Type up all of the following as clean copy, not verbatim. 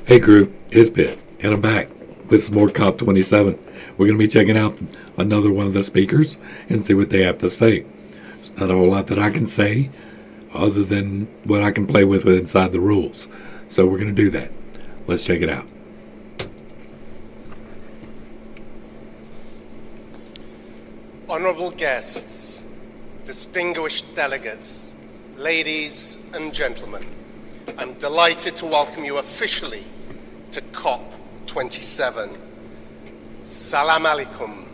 Hey crew, it's Pitt, and I'm back with some more COP27. We're going to be checking out another one of the speakers and see what they have to say. There's not a whole lot that I can say other than what I can play with inside the rules. So we're going to do that. Let's check it out. Honorable guests, distinguished delegates, ladies and gentlemen, I'm delighted to welcome you officially to COP27. Salam alaikum.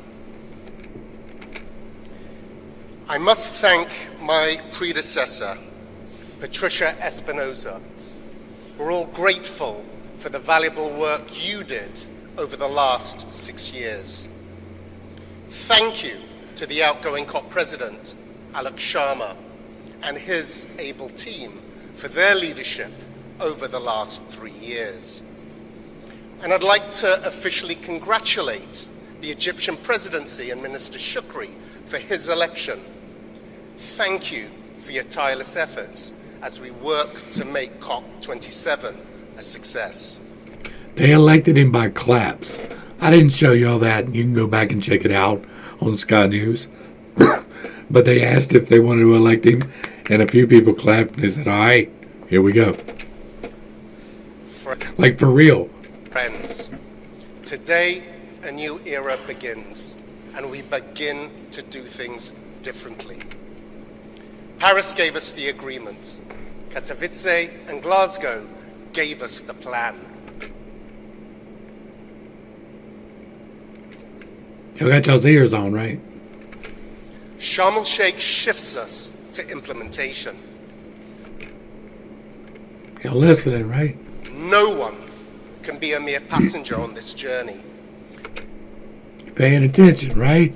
I must thank my predecessor, Patricia Espinosa. We're all grateful for the valuable work you did over the last 6 years. Thank you to the outgoing COP President, Alok Sharma, and his able team for their leadership over the last 3 years. And I'd like to officially congratulate the Egyptian presidency and Minister Shukri for his election. Thank you for your tireless efforts as we work to make COP27 a success. They elected him by claps. I didn't show you all that. You can go back and check it out on Sky News. But they asked if they wanted to elect him, and a few people clapped. They said, all right, here we go. Like for real. Friends, today a new era begins, and we begin to do things differently. Paris gave us the agreement. Katowice and Glasgow gave us the plan. Y'all got y'all's ears on, right? Sharm el-Sheikh shifts us to implementation. Y'all listening, right? No one can be a mere passenger on this journey. You paying attention, right?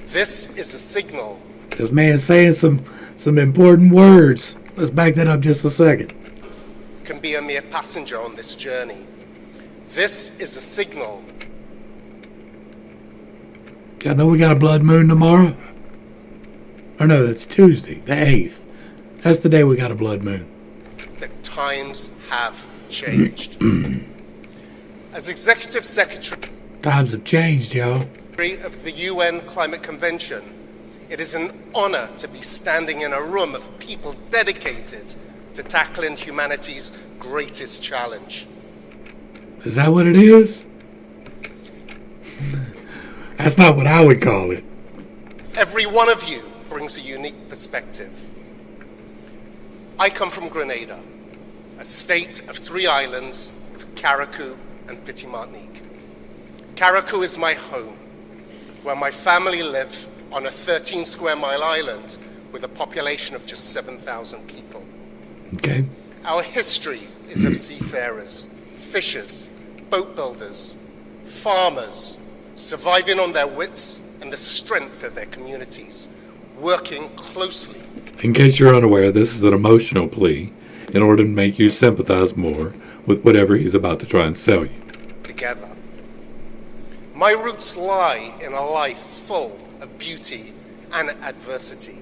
This is a signal. This man's saying some important words. Let's back that up just a second. Can be a mere passenger on this journey. This is a signal. Y'all know we got a blood moon tomorrow? Or no, that's Tuesday, the 8th. That's the day we got a blood moon. That times have changed. As Executive Secretary Times have changed, y'all. of the UN Climate Convention, it is an honor to be standing in a room of people dedicated to tackling humanity's greatest challenge. Is that what it is? That's not what I would call it. Every one of you brings a unique perspective. I come from Grenada, a state of 3 islands of Carriacou and Petit Martinique. Carriacou is my home, where my family live on a 13 square mile island with a population of just 7,000 people. Okay. Our history is of seafarers, fishers, boat builders, farmers, surviving on their wits and the strength of their communities, working closely. In case you're unaware, this is an emotional plea in order to make you sympathize more with whatever he's about to try and sell you. Together. My roots lie in a life full of beauty and adversity.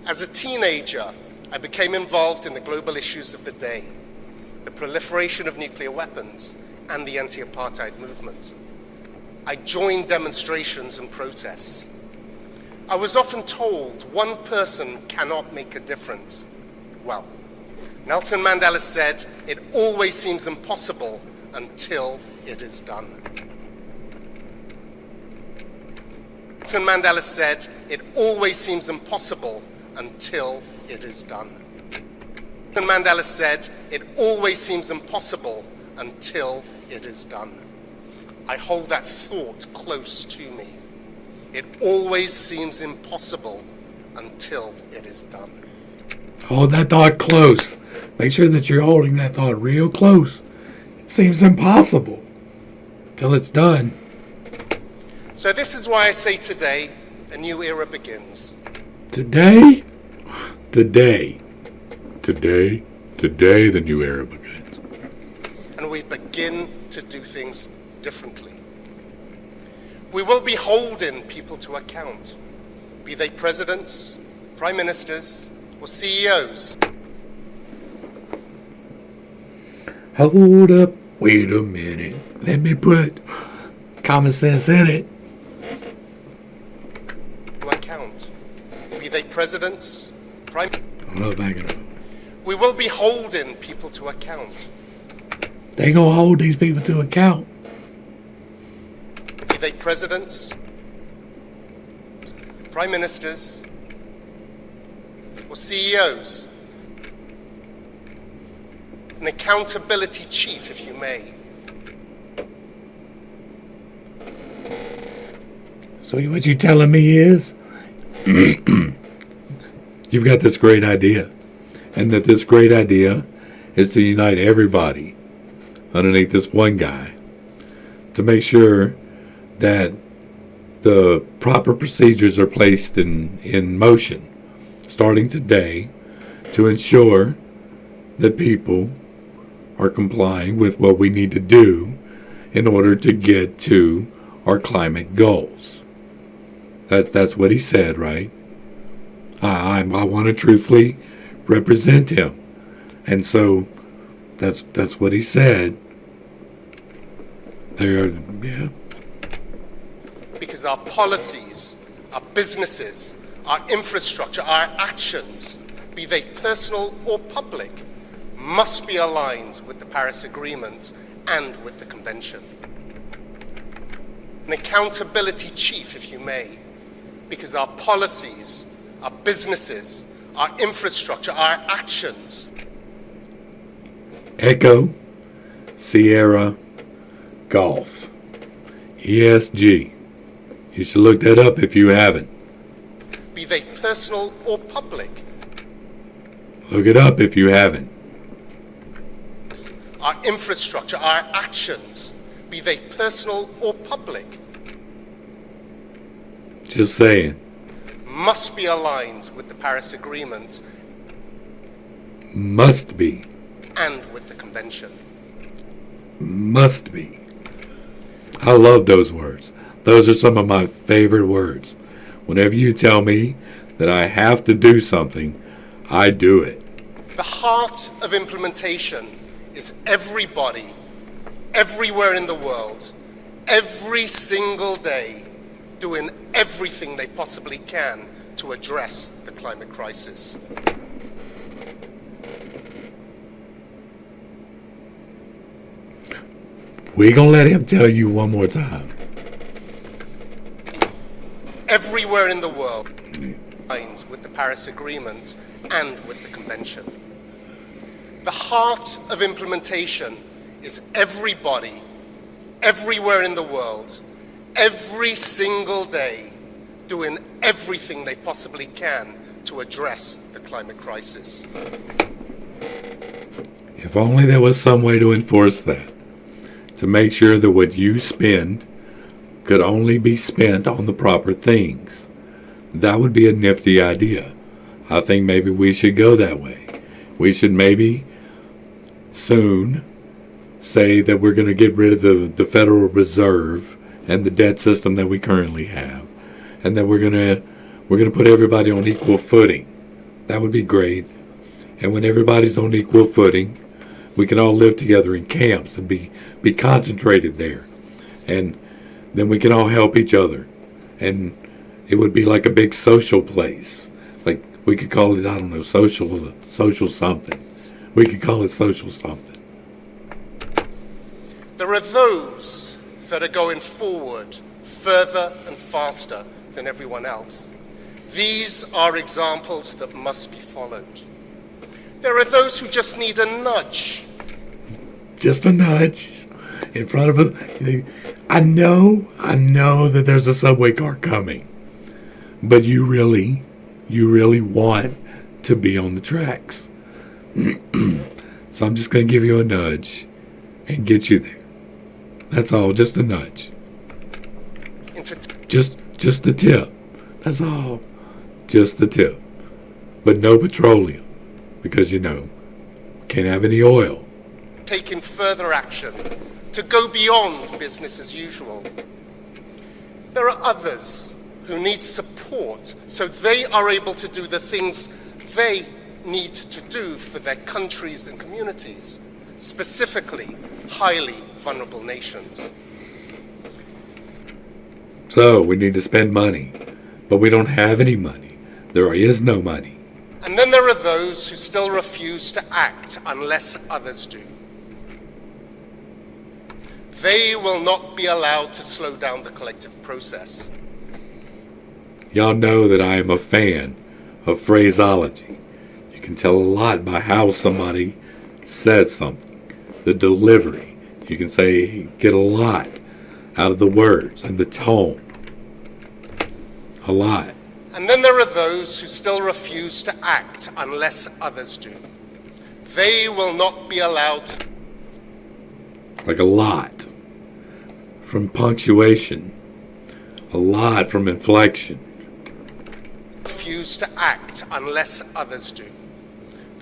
As a teenager, I became involved in the global issues of the day, the proliferation of nuclear weapons and the anti-apartheid movement. I joined demonstrations and protests. I was often told one person cannot make a difference. Well, Nelson Mandela said, it always seems impossible until it is done. Nelson Mandela said, it always seems impossible until it is done. Nelson Mandela said, it always seems impossible until it is done. I hold that thought close to me. It always seems impossible until it is done. Hold that thought close. Make sure that you're holding that thought real close. It seems impossible until it's done. So this is why I say today, a new era begins. Today? Today, the new era begins. And we begin to do things differently. We will be holding people to account, be they presidents, prime ministers, or CEOs. Hold up, wait a minute. Let me put common sense in it. To account, be they presidents, prime. Hold up, back it up. We will be holding people to account. They gonna hold these people to account. Be they presidents, prime ministers, or CEOs. An accountability chief, if you may. So what you telling me is, you've got this great idea, and that this great idea is to unite everybody underneath this one guy to make sure that the proper procedures are placed in motion starting today to ensure that people are complying with what we need to do in order to get to our climate goals. That's what he said, right? I want to truthfully represent him, and so that's what he said. Yeah. Because our policies, our businesses, our infrastructure, our actions, be they personal or public, must be aligned with the Paris Agreement and with the Convention. An accountability chief, if you may, because our policies, our businesses, our infrastructure, our actions. Echo, Sierra, Golf, ESG. You should look that up if you haven't. Be they personal or public. Look it up if you haven't. Our infrastructure, our actions, be they personal or public, Just saying. must be aligned with the Paris Agreement Must be. and with the Convention. Must be. I love those words. Those are some of my favorite words. Whenever you tell me that I have to do something, I do it. The heart of implementation is everybody, everywhere in the world, every single day, doing everything they possibly can to address the climate crisis. We're going to let him tell you one more time. Everywhere in the world, aligned with the Paris Agreement and with the Convention. The heart of implementation is everybody, everywhere in the world, every single day, doing everything they possibly can to address the climate crisis. If only there was some way to enforce that. To make sure that what you spend could only be spent on the proper things. That would be a nifty idea. I think maybe we should go that way. We should maybe soon say that we're going to get rid of the Federal Reserve and the debt system that we currently have, and that we're going to put everybody on equal footing. That would be great. And when everybody's on equal footing, we can all live together in camps and be concentrated there. And then we can all help each other. And it would be like a big social place. Like we could call it, I don't know, social something. We could call it social something. There are those that are going forward further and faster than everyone else. These are examples that must be followed. There are those who just need a nudge. Just a nudge in front of a... I know that there's a subway car coming. But you really want to be on the tracks. So I'm just going to give you a nudge and get you there. That's all, just a nudge. Just the tip. That's all. Just the tip. But no petroleum. Because, can't have any oil. Taking further action to go beyond business as usual. There are others who need support so they are able to do the things they need to do for their countries and communities. specifically highly vulnerable nations. So we need to spend money, but we don't have any money. There is no money. And then there are those who still refuse to act unless others do. They will not be allowed to slow down the collective process. Y'all know that I am a fan of phraseology. You can tell a lot by how somebody says something. The delivery. You can get a lot out of the words and the tone. A lot. And then there are those who still refuse to act unless others do. They will not be allowed to... Like a lot. From punctuation. A lot from inflection. Refuse to act unless others do.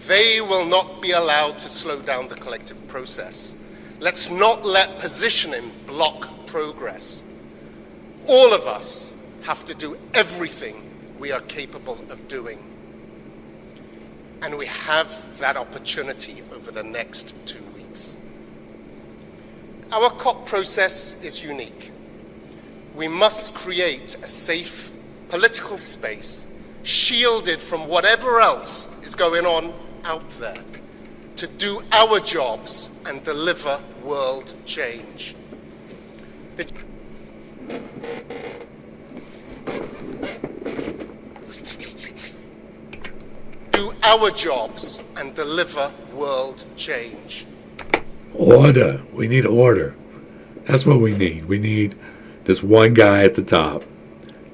They will not be allowed to slow down the collective process. Let's not let positioning block progress. All of us have to do everything we are capable of doing. And we have that opportunity over the next 2 weeks. Our COP process is unique. We must create a safe political space, shielded from whatever else is going on out there, to do our jobs and deliver world change. Do our jobs and deliver world change. Order. We need order. That's what we need. We need this one guy at the top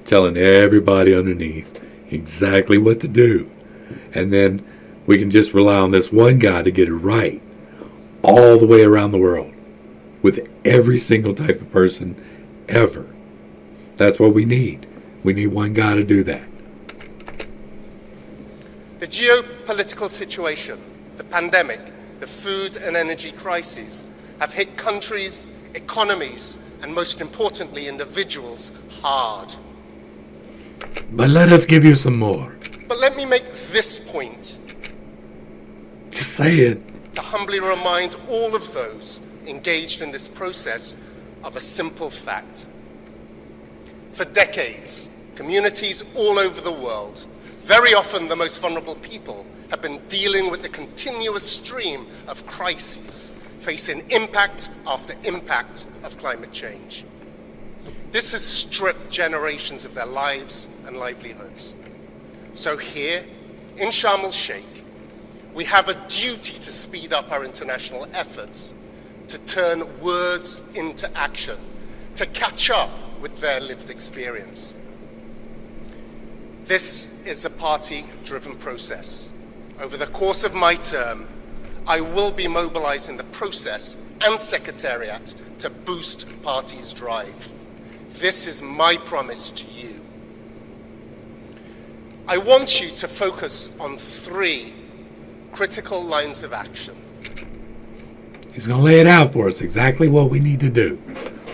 telling everybody underneath exactly what to do. And then we can just rely on this one guy to get it right all the way around the world with every single type of person ever. That's what we need. We need one guy to do that. The geopolitical situation, the pandemic, the food and energy crises have hit countries, economies, and most importantly, individuals hard. But let us give you some more. But let me make this point. Just say it. To humbly remind all of those engaged in this process of a simple fact. For decades, communities all over the world, very often the most vulnerable people, have been dealing with the continuous stream of crises, facing impact after impact of climate change. This has stripped generations of their lives and livelihoods. So here, in Sharm el-Sheikh, we have a duty to speed up our international efforts, to turn words into action, to catch up with their lived experience. This is a party-driven process. Over the course of my term, I will be mobilizing the process and Secretariat to boost party's drive. This is my promise to you. I want you to focus on 3 critical lines of action. He's going to lay it out for us, exactly what we need to do.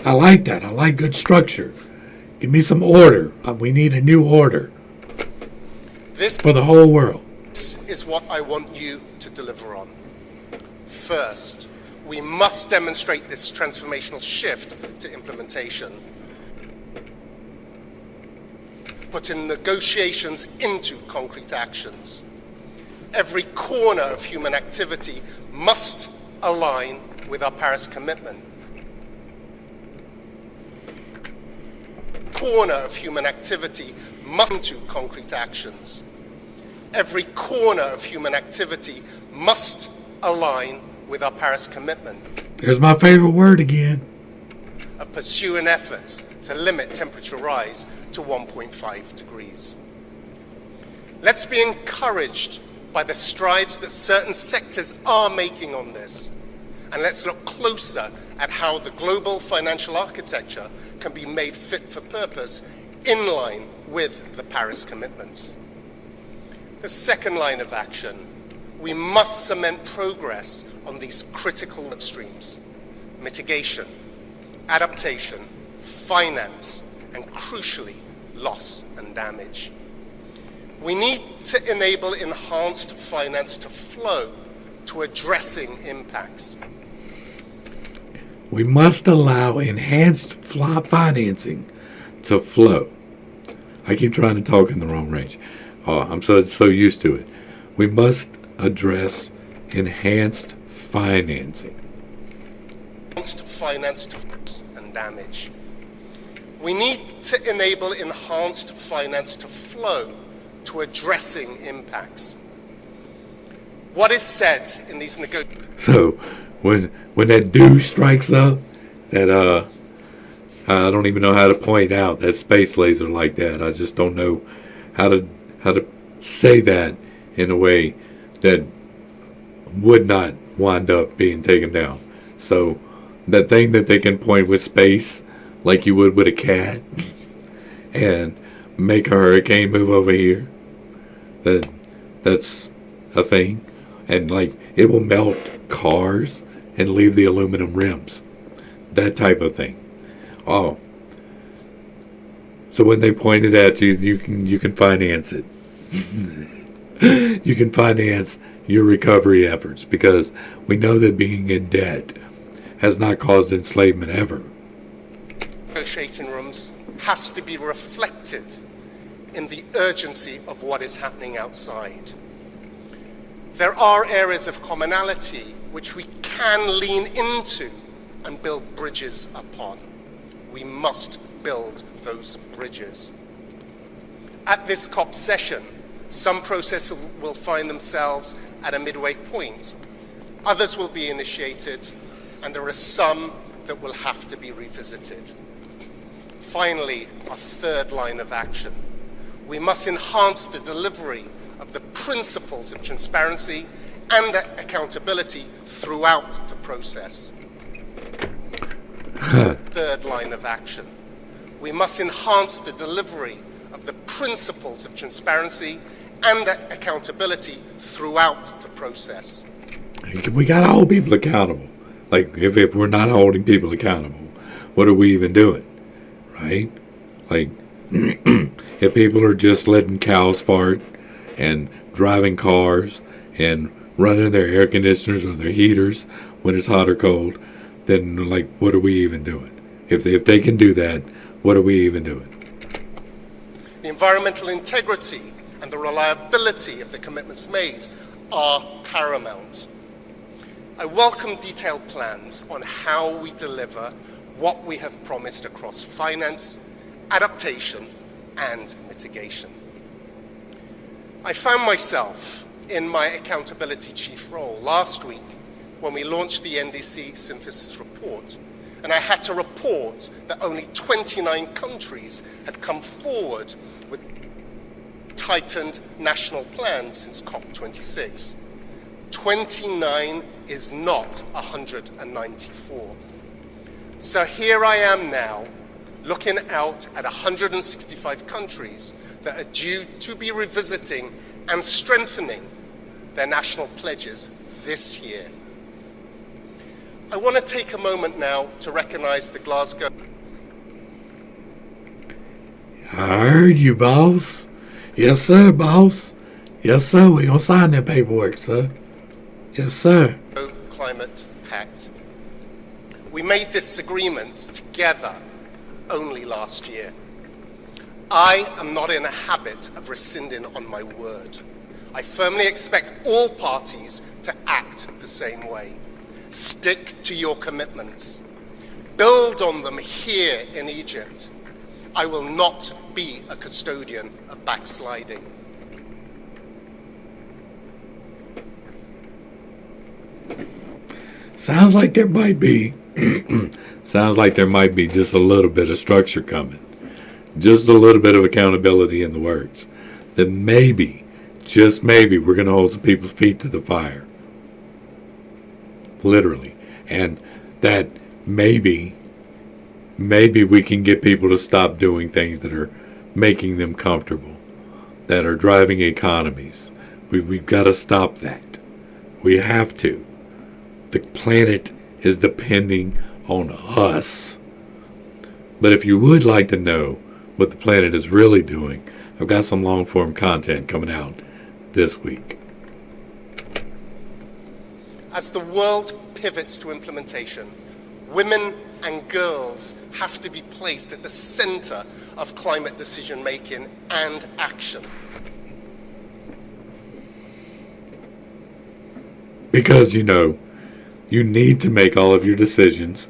I like that. I like good structure. Give me some order. We need a new order. This for the whole world. This is what I want you to deliver on. First, we must demonstrate this transformational shift to implementation. Putting negotiations into concrete actions. Every corner of human activity must align with our Paris commitment. Corner of human activity must into concrete actions. Every corner of human activity must align with our Paris commitment. There's my favorite word again. Of pursuing efforts to limit temperature rise to 1.5 degrees. Let's be encouraged by the strides that certain sectors are making on this. And let's look closer at how the global financial architecture can be made fit for purpose in line with the Paris commitments. The second line of action, we must cement progress on these critical work streams: mitigation, adaptation, finance, and crucially, loss and damage. We need to enable enhanced finance to flow to addressing impacts. We must allow enhanced financing to flow. I keep trying to talk in the wrong range. Oh, I'm so used to it. We must address enhanced financing. Enhanced finance to and damage. We need to enable enhanced finance to flow to addressing impacts. What is said in these negotiations? So when that douche strikes up, that I don't even know how to point out that space laser like that. I just don't know how to say that in a way that would not wind up being taken down. So that thing that they can point with space like you would with a cat and make a hurricane move over here, that's a thing. And like it will melt cars and leave the aluminum rims. That type of thing. Oh. So when they point it at you, you can finance it. You can finance your recovery efforts because we know that being in debt has not caused enslavement ever. Negotiating rooms has to be reflected in the urgency of what is happening outside. There are areas of commonality which we can lean into and build bridges upon. We must build those bridges. At this COP session, some processes will find themselves at a midway point. Others will be initiated, and there are some that will have to be revisited. Finally, our third line of action. We must enhance the delivery of the principles of transparency and accountability throughout the process. Third line of action. We must enhance the delivery of the principles of transparency and accountability throughout the process. We got to hold people accountable. Like, if we're not holding people accountable, what are we even doing? Right? Like, if people are just letting cows fart and driving cars and running their air conditioners or their heaters when it's hot or cold, then, like, what are we even doing? If they can do that, what are we even doing? The environmental integrity and the reliability of the commitments made are paramount. I welcome detailed plans on how we deliver what we have promised across finance, adaptation, and mitigation. I found myself in my accountability chief role last week when we launched the NDC synthesis report, and I had to report that only 29 countries had come forward with tightened national plans since COP26. 29 is not 194. So here I am now, looking out at 165 countries that are due to be revisiting and strengthening their national pledges this year. I want to take a moment now to recognize the Glasgow. I heard you, boss. Yes, sir, boss. Yes, sir, we're going to sign that paperwork, sir. Yes, sir. Climate Pact. We made this agreement together only last year. I am not in a habit of rescinding on my word. I firmly expect all parties to act the same way. Stick to your commitments. Build on them here in Egypt. I will not be a custodian of backsliding. Sounds like there might be just a little bit of structure coming. Just a little bit of accountability in the works. That maybe, just maybe, we're going to hold some people's feet to the fire. Literally. And that maybe we can get people to stop doing things that are making them comfortable, that are driving economies. We've got to stop that. We have to. The planet is depending on us. But if you would like to know what the planet is really doing, I've got some long-form content coming out this week. As the world pivots to implementation, women and girls have to be placed at the center of climate decision-making and action. Because, you need to make all of your decisions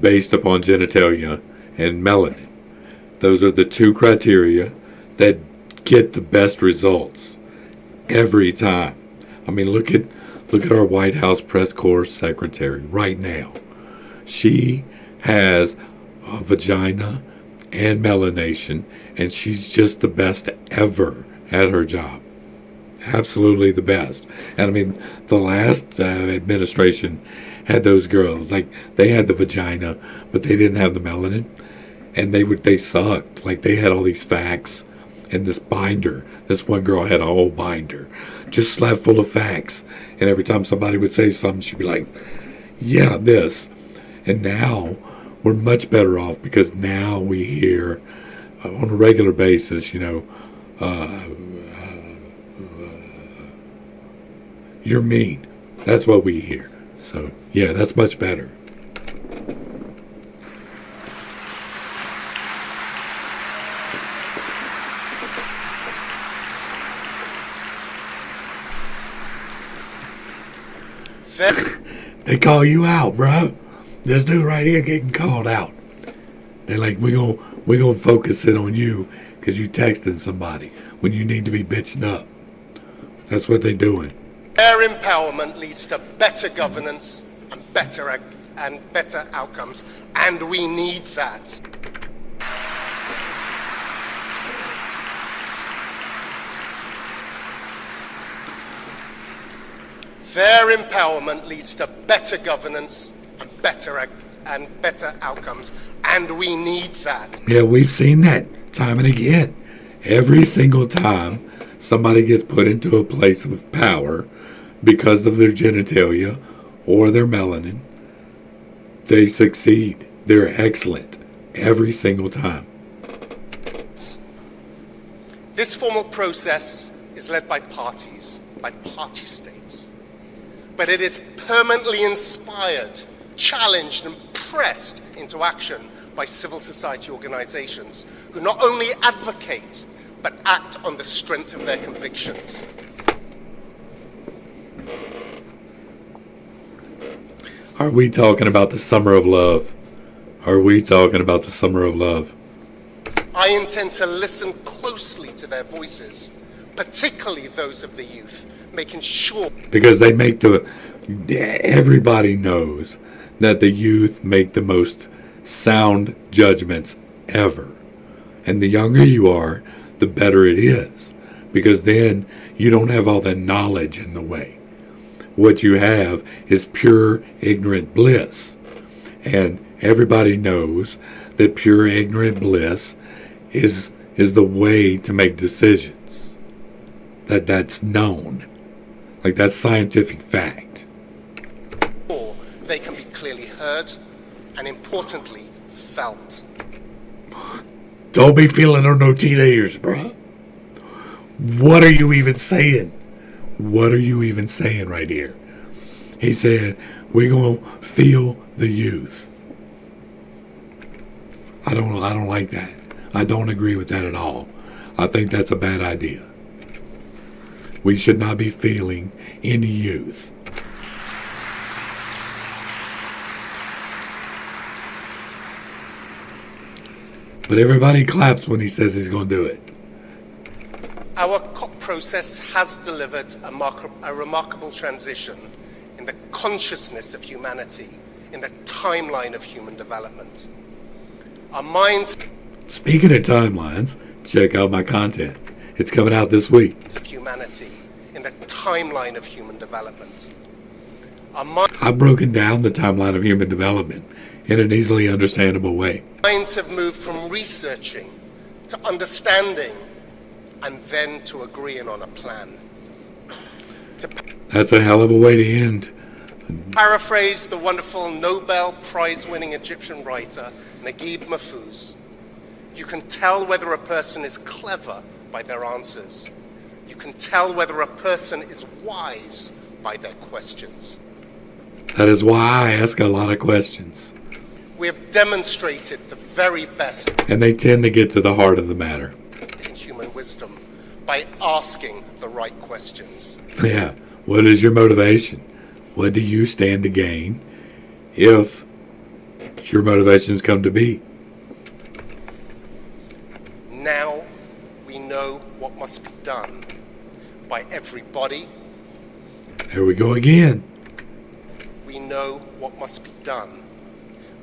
based upon genitalia and melanin. Those are the two criteria that get the best results every time. I mean, look at our White House press corps secretary right now. She has a vagina and melanation, and she's just the best ever at her job. Absolutely the best. And I mean, the last administration had those girls, like, they had the vagina, but they didn't have the melanin, and they sucked. Like, they had all these facts and this binder. This one girl had a whole binder just slapped full of facts, and every time somebody would say something, she'd be like, yeah, this. And now we're much better off, because now we hear on a regular basis, you're mean. That's what we hear. So, yeah, that's much better. They call you out, bro. This dude right here getting called out. They're like, we gonna focus it on you because you texting somebody when you need to be bitching up. That's what they're doing. Their empowerment leads to better governance and better outcomes, and we need that. Their empowerment leads to better governance and better outcomes, and we need that. Yeah, we've seen that time and again. Every single time somebody gets put into a place of power because of their genitalia or their melanin, they succeed. They're excellent every single time. This formal process is led by parties, by party states. But it is permanently inspired, challenged, and pressed into action by civil society organizations who not only advocate, but act on the strength of their convictions. Are we talking about the summer of love? Are we talking about the summer of love? I intend to listen closely to their voices, particularly those of the youth, making sure... Because they make everybody knows that the youth make the most sound judgments ever. And the younger you are, the better it is. Because then you don't have all that knowledge in the way. What you have is pure ignorant bliss. And everybody knows that pure ignorant bliss is the way to make decisions. That's known. Like, that's scientific fact. Or they can be clearly heard and, importantly, felt. Don't be feeling on no teenagers, bro. What are you even saying? What are you even saying right here? He said, we're going to feel the youth. I don't like that. I don't agree with that at all. I think that's a bad idea. We should not be feeling any youth. But everybody claps when he says he's going to do it. Our COP process has delivered a remarkable transition in the consciousness of humanity, in the timeline of human development. Our minds... Speaking of timelines, check out my content. It's coming out this week. ...of humanity, in the timeline of human development. I've broken down the timeline of human development in an easily understandable way. Minds have moved from researching to understanding and then to agreeing on a plan. That's a hell of a way to end. Paraphrase the wonderful Nobel Prize-winning Egyptian writer Naguib Mahfouz, you can tell whether a person is clever by their answers. You can tell whether a person is wise by their questions. That is why I ask a lot of questions. We have demonstrated the very best And they tend to get to the heart of the matter. in human wisdom by asking the right questions. Yeah. What is your motivation? What do you stand to gain if your motivations come to be? Now we know what must be done by everybody. There we go again. We know what must be done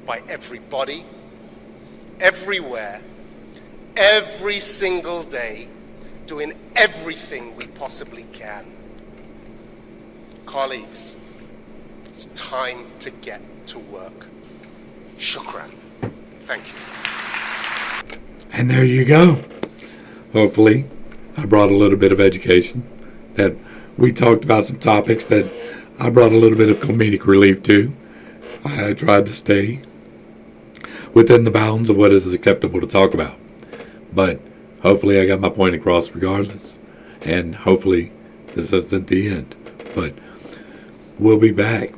by everybody, everywhere, every single day, doing everything we possibly can. Colleagues, it's time to get to work. Shukran. Thank you. And there you go. Hopefully, I brought a little bit of education. That we talked about some topics that I brought a little bit of comedic relief to. I tried to stay within the bounds of what is acceptable to talk about. But hopefully I got my point across regardless. And hopefully this isn't the end. But we'll be back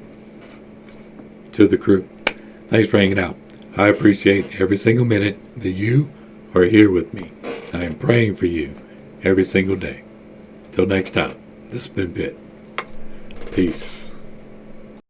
to the crew. Thanks for hanging out. I appreciate every single minute that you are here with me. I am praying for you every single day. Till next time, this has been Pitt. Peace.